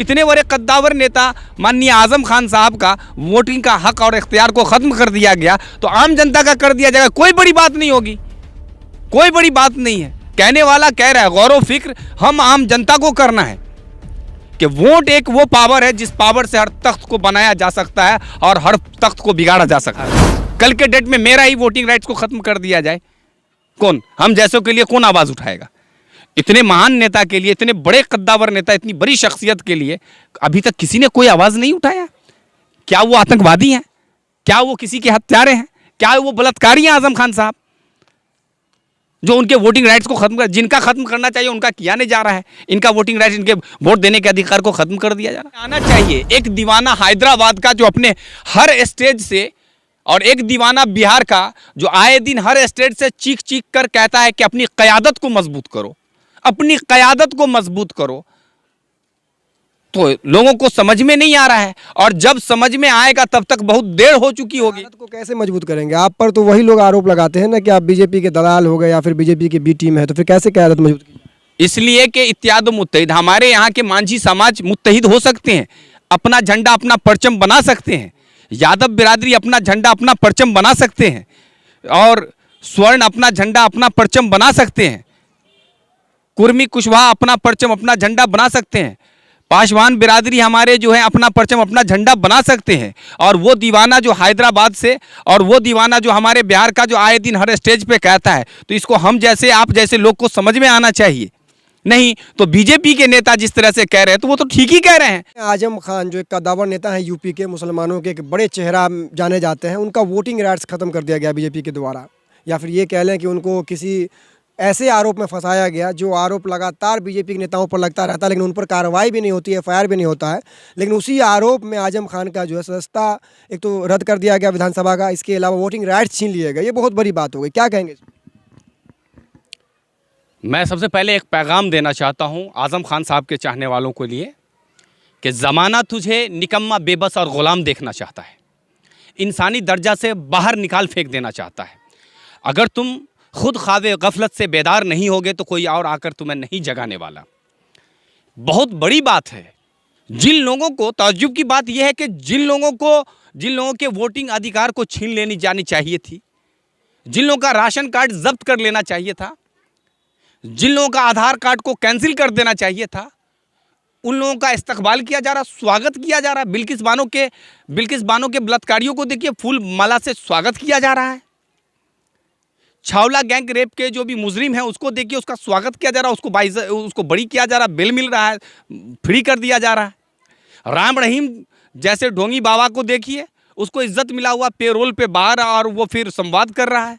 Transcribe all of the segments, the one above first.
इतने बड़े कद्दावर नेता माननीय आजम खान साहब का वोटिंग का हक और इख्तियार को ख़त्म कर दिया गया, तो आम जनता का कर दिया जाएगा, कोई बड़ी बात नहीं होगी, कोई बड़ी बात नहीं है। कहने वाला कह रहा है गौरव फिक्र हम आम जनता को करना है कि वोट एक वो पावर है जिस पावर से हर तख्त को बनाया जा सकता है और हर तख्त को बिगाड़ा जा सकता है। कल के डेट में मेरा ही वोटिंग राइट्स को खत्म कर दिया जाए, कौन, हम जैसों के लिए कौन आवाज उठाएगा? इतने महान नेता के लिए, इतने बड़े कद्दावर नेता, इतनी बड़ी शख्सियत के लिए अभी तक किसी ने कोई आवाज नहीं उठाया। क्या वो आतंकवादी हैं? क्या वो किसी के हत्यारे हैं? क्या वो बलात्कारी हैं आजम खान साहब, जो उनके वोटिंग राइट्स को खत्म कर, जिनका खत्म करना चाहिए उनका किया नहीं जा रहा है। इनका वोटिंग राइट्स, इनके वोट देने के अधिकार को खत्म कर दिया जा रहा है। आना चाहिए एक दीवाना हैदराबाद का जो अपने हर स्टेज से, और एक दीवाना बिहार का जो आए दिन हर स्टेज से चीख चीख कर कहता है कि अपनी क़यादत को मजबूत करो, अपनी क़यादत को मजबूत करो। तो लोगों को समझ में नहीं आ रहा है, और जब समझ में आएगा तब तक बहुत देर हो चुकी होगी। को कैसे मजबूत करेंगे? आप पर तो वही लोग आरोप लगाते हैं ना कि आप बीजेपी के दलाल हो गए या फिर बीजेपी की बी टीम है, तो फिर कैसे क़यादत मजबूत की? इसलिए कि इत्तेहाद मुत्तहिद, हमारे यहाँ के मांझी समाज मुत्तहिद हो सकते हैं, अपना झंडा अपना परचम बना सकते हैं, यादव बिरादरी अपना झंडा अपना परचम बना सकते हैं, और स्वर्ण अपना झंडा अपना परचम बना सकते हैं, कुर्मी कुशवाहा अपना परचम अपना झंडा बना सकते हैं, पासवान बिरादरी हमारे जो है अपना परचम अपना झंडा बना सकते हैं। और वो दीवाना जो हैदराबाद से, और वो दीवाना जो हमारे बिहार का जो आए दिन हर स्टेज पे कहता है, तो इसको हम जैसे आप जैसे लोग को समझ में आना चाहिए। नहीं तो बीजेपी के नेता जिस तरह से कह रहे हैं तो वो तो ठीक ही कह रहे हैं। आजम खान जो एक कद्दावर नेता हैं यूपी के, मुसलमानों के एक बड़े चेहरा जाने जाते हैं, उनका वोटिंग राइट्स ख़त्म कर दिया गया बीजेपी के द्वारा, या फिर ये कह लें कि उनको किसी ऐसे आरोप में फंसाया गया जो आरोप लगातार बीजेपी के नेताओं पर लगता रहता है, लेकिन उन पर कार्रवाई भी नहीं होती है, एफआईआर भी नहीं होता है। लेकिन उसी आरोप में आजम खान का जो है सदस्यता एक तो रद्द कर दिया गया विधानसभा का, इसके अलावा वोटिंग राइट्स छीन लिए गए। ये बहुत बड़ी बात हो गई, क्या कहेंगे? मैं सबसे पहले एक पैगाम देना चाहता हूं आज़म खान साहब के चाहने वालों के लिए कि ज़माना तुझे निकम्मा, बेबस और ग़ुलाम देखना चाहता है, इंसानी दर्जा से बाहर निकाल फेंक देना चाहता है। अगर तुम खुद ख्वाबे गफलत से बेदार नहीं होगे तो कोई और आकर तुम्हें नहीं जगाने वाला। बहुत बड़ी बात है। जिन लोगों को, ताज्जुब की बात यह है कि जिन लोगों के वोटिंग अधिकार को छीन लेनी जानी चाहिए थी, जिन लोगों का राशन कार्ड जब्त कर लेना चाहिए था, जिन लोगों का आधार कार्ड को कैंसिल कर देना चाहिए था, उन लोगों का इस्तकबाल किया जा रहा, स्वागत किया जा रहा। बिल्किस बानो के बलात्कारियों को देखिए फूल माला से स्वागत किया जा रहा है। छावला गैंग रेप के जो भी मुजरिम हैं उसको देखिए, उसका स्वागत किया जा रहा है, उसको बरी किया जा रहा, बेल मिल रहा है, फ्री कर दिया जा रहा है। राम रहीम जैसे ढोंगी बाबा को देखिए, उसको इज्जत मिला हुआ पेरोल पे बाहर, और वो फिर संवाद कर रहा है।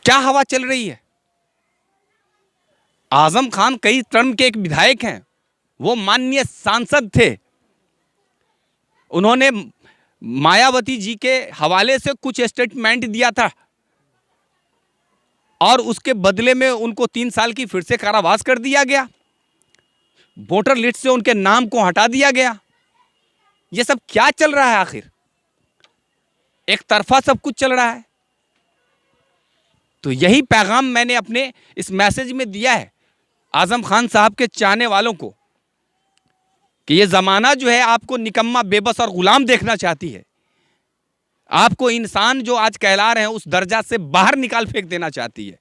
क्या हवा चल रही है? आजम खान कई टर्म के एक विधायक हैं, वो माननीय सांसद थे। उन्होंने मायावती जी के हवाले से कुछ स्टेटमेंट दिया था, और उसके बदले में उनको 3 साल की फिर से कारावास कर दिया गया, वोटर लिस्ट से उनके नाम को हटा दिया गया। ये सब क्या चल रहा है आखिर? एक तरफा सब कुछ चल रहा है। तो यही पैगाम मैंने अपने इस मैसेज में दिया है आजम खान साहब के चाहने वालों को कि ये ज़माना जो है आपको निकम्मा, बेबस और ग़ुलाम देखना चाहती है। आपको इंसान जो आज कहला रहे हैं उस दर्जा से बाहर निकाल फेंक देना चाहती है।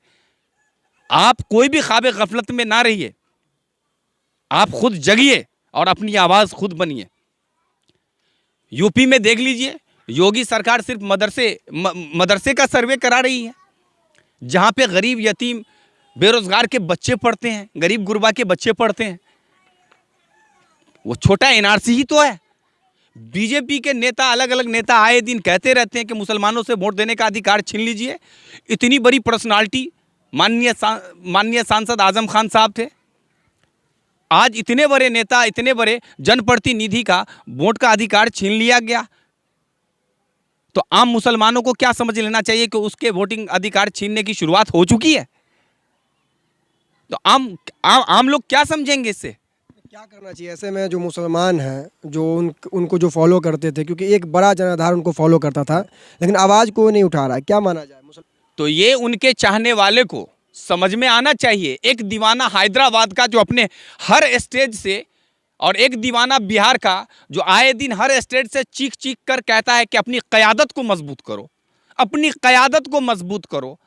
आप कोई भी ख्वाबे गफलत में ना रहिए, आप खुद जगिए और अपनी आवाज़ खुद बनिए। यूपी में देख लीजिए, योगी सरकार सिर्फ मदरसे का सर्वे करा रही है, जहाँ पे गरीब, यतीम, बेरोजगार के बच्चे पढ़ते हैं, गरीब गुरबा के बच्चे पढ़ते हैं। वो छोटा एनआरसी ही तो है। बीजेपी के नेता, अलग अलग नेता आए दिन कहते रहते हैं कि मुसलमानों से वोट देने का अधिकार छीन लीजिए। इतनी बड़ी पर्सनालिटी माननीय सांसद आजम खान साहब थे। आज इतने बड़े नेता, इतने बड़े जनप्रतिनिधि का वोट का अधिकार छीन लिया गया, तो आम मुसलमानों को क्या समझ लेना चाहिए कि उसके वोटिंग अधिकार छीनने की शुरुआत हो चुकी है। तो आम लोग क्या समझेंगे इससे? क्या करना चाहिए ऐसे में? जो मुसलमान हैं, जो उनको जो फॉलो करते थे, क्योंकि एक बड़ा जनाधार उनको फॉलो करता था, लेकिन आवाज़ कोई नहीं उठा रहा है, क्या माना जाए? तो ये उनके चाहने वाले को समझ में आना चाहिए। एक दीवाना हैदराबाद का जो अपने हर स्टेज से, और एक दीवाना बिहार का जो आए दिन हर स्टेज से चीख चीख कर कहता है कि अपनी क़यादत को मजबूत करो, अपनी क़यादत को मजबूत करो,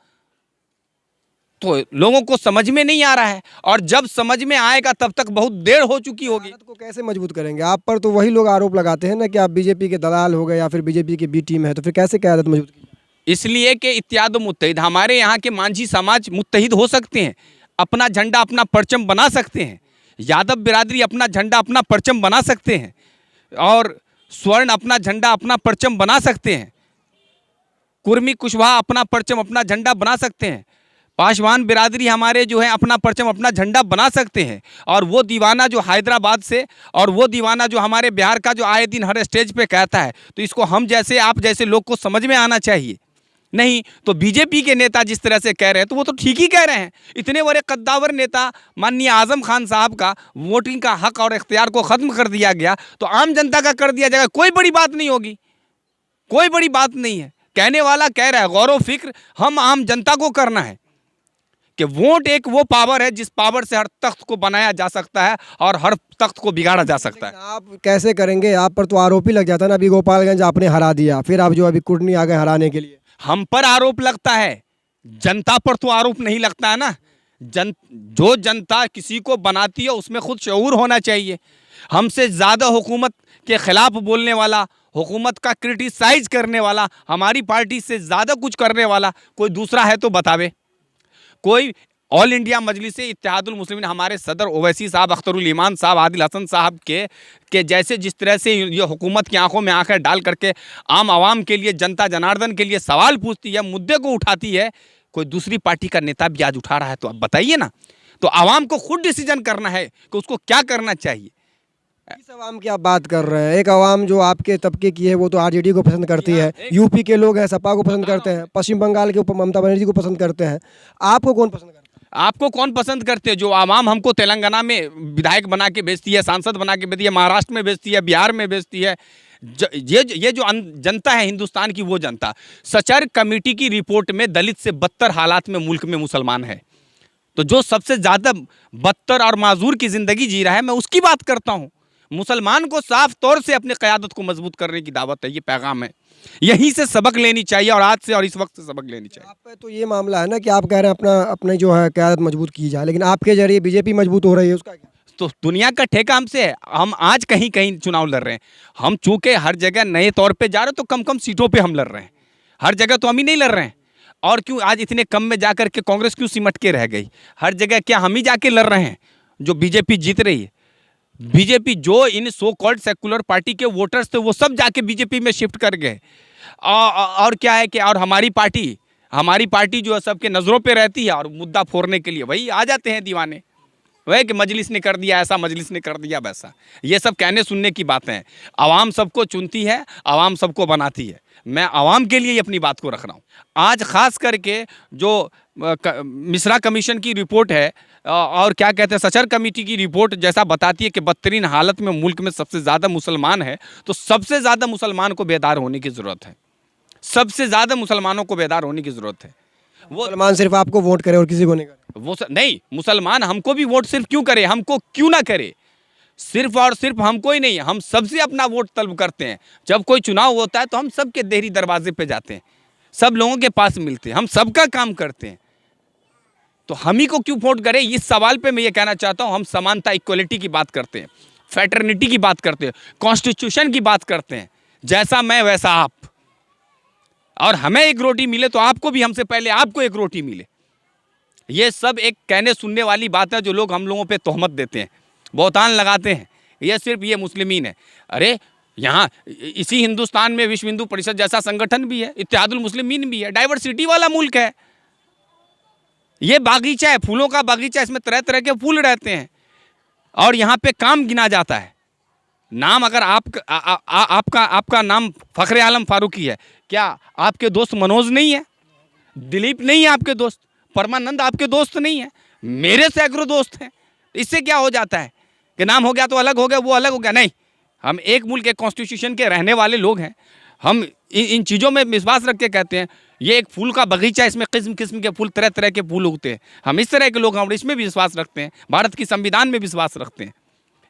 तो लोगों को समझ में नहीं आ रहा है। और जब समझ में आएगा तब तक बहुत देर हो चुकी होगी। क़यादत को कैसे मजबूत करेंगे? आप पर तो वही लोग आरोप लगाते हैं ना कि आप बीजेपी के दलाल हो गए या फिर बीजेपी की बी टीम है, तो फिर कैसे क़यादत मजबूत की? इसलिए कि इत्तेहाद मुत्तहिद, हमारे यहाँ के मांझी समाज मुत्तहिद हो सकते हैं, अपना झंडा अपना परचम बना सकते हैं, यादव बिरादरी अपना झंडा अपना परचम बना सकते हैं, और स्वर्ण अपना झंडा अपना परचम बना सकते हैं, कुर्मी कुशवाहा अपना परचम अपना झंडा बना सकते हैं, पासवान बिरादरी हमारे जो है अपना परचम अपना झंडा बना सकते हैं। और वो दीवाना जो हैदराबाद से, और वो दीवाना जो हमारे बिहार का जो आए दिन हर स्टेज पे कहता है, तो इसको हम जैसे आप जैसे लोग को समझ में आना चाहिए। नहीं तो बीजेपी के नेता जिस तरह से कह रहे हैं तो वो तो ठीक ही कह रहे हैं। इतने बड़े कद्दावर नेता माननीय आजम खान साहब का वोटिंग का हक और इख्तियार को ख़त्म कर दिया गया, तो आम जनता का कर दिया जाएगा, कोई बड़ी बात नहीं होगी, कोई बड़ी बात नहीं है। कहने वाला कह रहा है गौरव फिक्र हम आम जनता को करना है कि वोट एक वो पावर है जिस पावर से हर तख्त को बनाया जा सकता है और हर तख्त को बिगाड़ा जा सकता है। आप कैसे करेंगे? आप पर तो आरोप ही लग जाता है ना, अभी गोपालगंज आपने हरा दिया, फिर आप जो अभी कुर्नी आ गए हराने के लिए। हम पर आरोप लगता है, जनता पर तो आरोप नहीं लगता है ना। जो जनता किसी को बनाती है उसमें खुद शऊर होना चाहिए। हमसे ज़्यादा हुकूमत के ख़िलाफ़ बोलने वाला, हुकूमत का क्रिटिसाइज करने वाला, हमारी पार्टी से ज़्यादा कुछ करने वाला कोई दूसरा है तो बतावे। कोई ऑल इंडिया मजलिस इत्तेहादुल मुस्लिमीन हमारे सदर ओवैसी साहब, अख्तरुल ईमान साहब, आदिल हसन साहब के जैसे जिस तरह से ये हुकूमत की आंखों में आंखें डाल करके आम आवाम के लिए, जनता जनार्दन के लिए सवाल पूछती है, मुद्दे को उठाती है, कोई दूसरी पार्टी का नेता भी आज उठा रहा है तो अब बताइए ना। तो आवाम को खुद डिसीजन करना है कि उसको क्या करना चाहिए। किस आवाम की आप बात कर रहे हैं? एक आवाम जो आपके तबके की है वो तो आरजेडी को पसंद करती है, यूपी के लोग हैं सपा को पसंद करते हैं, पश्चिम बंगाल के ऊपर ममता बनर्जी को पसंद करते हैं, आपको कौन पसंद करता है? आपको कौन पसंद करते हैं? जो आवाम हमको तेलंगाना में विधायक बना के भेजती है, सांसद बना के भेजती है, महाराष्ट्र में भेजती है, बिहार में भेजती है, ये जो जनता है हिंदुस्तान की, वो जनता। सचर कमेटी की रिपोर्ट में दलित से बदतर हालात में मुल्क में मुसलमान है, तो जो सबसे ज़्यादा बदतर और माजूर की ज़िंदगी जी रहा है, मैं उसकी बात करता हूँ। मुसलमान को साफ तौर से अपने क़यादत को मजबूत करने की दावत है, ये पैगाम है। यहीं से सबक लेनी चाहिए, और आज से और इस वक्त से सबक लेनी चाहिए। आप पे तो ये मामला है ना कि आप कह रहे हैं अपने जो है क़यादत मजबूत की जाए, लेकिन आपके जरिए बीजेपी मजबूत हो रही है, उसका क्या? तो दुनिया का ठेका हमसे है। हम आज कहीं कहीं चुनाव लड़ रहे हैं, हम चूंकि हर जगह नए तौर पे जा रहे हैं तो कम कम सीटों पे हम लड़ रहे हैं, हर जगह तो हम ही नहीं लड़ रहे हैं। और क्यों आज इतने कम में जा कर के कांग्रेस क्यों सिमट के रह गई? हर जगह क्या हम ही जाके लड़ रहे हैं जो बीजेपी जीत रही है? बीजेपी जो इन सो कॉल्ड सेकुलर पार्टी के वोटर्स थे वो सब जाके बीजेपी में शिफ्ट कर गए। और क्या है कि और हमारी पार्टी जो है सबके नज़रों पे रहती है, और मुद्दा फोड़ने के लिए वही आ जाते हैं दीवाने, वह कि मजलिस ने कर दिया ऐसा, मजलिस ने कर दिया वैसा। ये सब कहने सुनने की बातें हैं। आवाम सबको चुनती है, आवाम सबको बनाती है। मैं आवाम के लिए ही अपनी बात को रख रहा हूँ। आज ख़ास करके जो मिश्रा कमीशन की रिपोर्ट है, और क्या कहते हैं सचर कमेटी की रिपोर्ट जैसा बताती है कि बदतरीन हालत में मुल्क में सबसे ज़्यादा मुसलमान है, तो सबसे ज़्यादा मुसलमान को बेदार होने की ज़रूरत है। सबसे ज़्यादा मुसलमानों को बेदार होने की ज़रूरत है। वो मुसलमान सिर्फ आपको वोट करे और किसी को नहीं करे? वो नहीं, मुसलमान हमको भी वोट सिर्फ क्यों करे, हमको क्यों ना करे। सिर्फ और सिर्फ हमको ही नहीं, हम सबसे अपना वोट तलब करते हैं। जब कोई चुनाव होता है तो हम सबके देहरी दरवाजे पे जाते हैं, सब लोगों के पास मिलते हैं, हम सबका काम करते हैं। तो हम ही को क्यों वोट करें? इस सवाल पे मैं ये कहना चाहता हूँ, हम समानता, इक्वलिटी की बात करते हैं, फ्रेटर्निटी की बात करते हैं, कॉन्स्टिट्यूशन की बात करते हैं, जैसा मैं वैसा आप, और हमें एक रोटी मिले तो आपको भी हमसे पहले आपको एक रोटी मिले। ये सब एक कहने सुनने वाली बात है जो लोग हम लोगों पे तोहमत देते हैं, बहुतान लगाते हैं, ये सिर्फ ये मुस्लिमीन है। अरे यहाँ इसी हिंदुस्तान में विश्व हिंदू परिषद जैसा संगठन भी है, इत्तेहादुल मुस्लिमीन भी है, डाइवर्सिटी वाला मुल्क है। ये बागीचा है, फूलों का बागीचा, इसमें तरह तरह के फूल रहते हैं, और यहाँ पे काम गिना जाता है। नाम अगर आपका नाम फ़ख्र आलम फारूकी है, क्या आपके दोस्त मनोज नहीं है, दिलीप नहीं है आपके दोस्त, परमानंद आपके दोस्त नहीं है? मेरे सैकड़ों दोस्त हैं। इससे क्या हो जाता है कि नाम हो गया तो अलग हो गया, वो अलग हो गया? नहीं, हम एक मुल्क के कॉन्स्टिट्यूशन के रहने वाले लोग हैं, हम इन चीज़ों में विश्वास रख के कहते हैं ये एक फूल का बगीचा, इसमें किस्म किस्म के फूल, तरह तरह के फूल उगते हैं। हम इस तरह के लोग हैं और इसमें भी विश्वास रखते हैं, भारत की संविधान में विश्वास रखते हैं।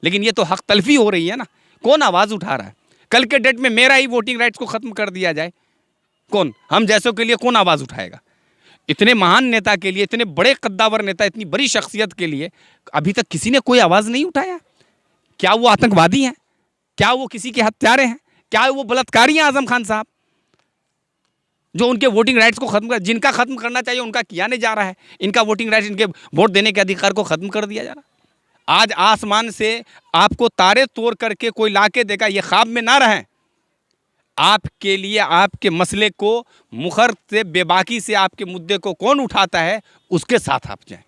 लेकिन ये तो हक तलफी हो रही है ना, कौन आवाज़ उठा रहा है? कल के डेट में मेरा ही वोटिंग राइट्स को ख़त्म कर दिया जाए, कौन, हम जैसों के लिए कौन आवाज़ उठाएगा? इतने महान नेता के लिए, इतने बड़े कद्दावर नेता, इतनी बड़ी शख्सियत के लिए अभी तक किसी ने कोई आवाज़ नहीं उठाया। क्या वो आतंकवादी हैं? क्या वो किसी के हत्यारे हैं? क्या वो बलात्कारी हैं आजम खान साहब, जो उनके वोटिंग राइट्स को खत्म कर, जिनका खत्म करना चाहिए उनका किया नहीं जा रहा है। इनका वोटिंग राइट्स, इनके वोट देने के अधिकार को खत्म कर दिया जा रहा है। आज आसमान से आपको तारे तोड़ करके कोई लाके देगा, ये ख्वाब में ना रहें। आपके लिए, आपके मसले को मुखर से, बेबाकी से आपके मुद्दे को कौन उठाता है, उसके साथ आप जाएं।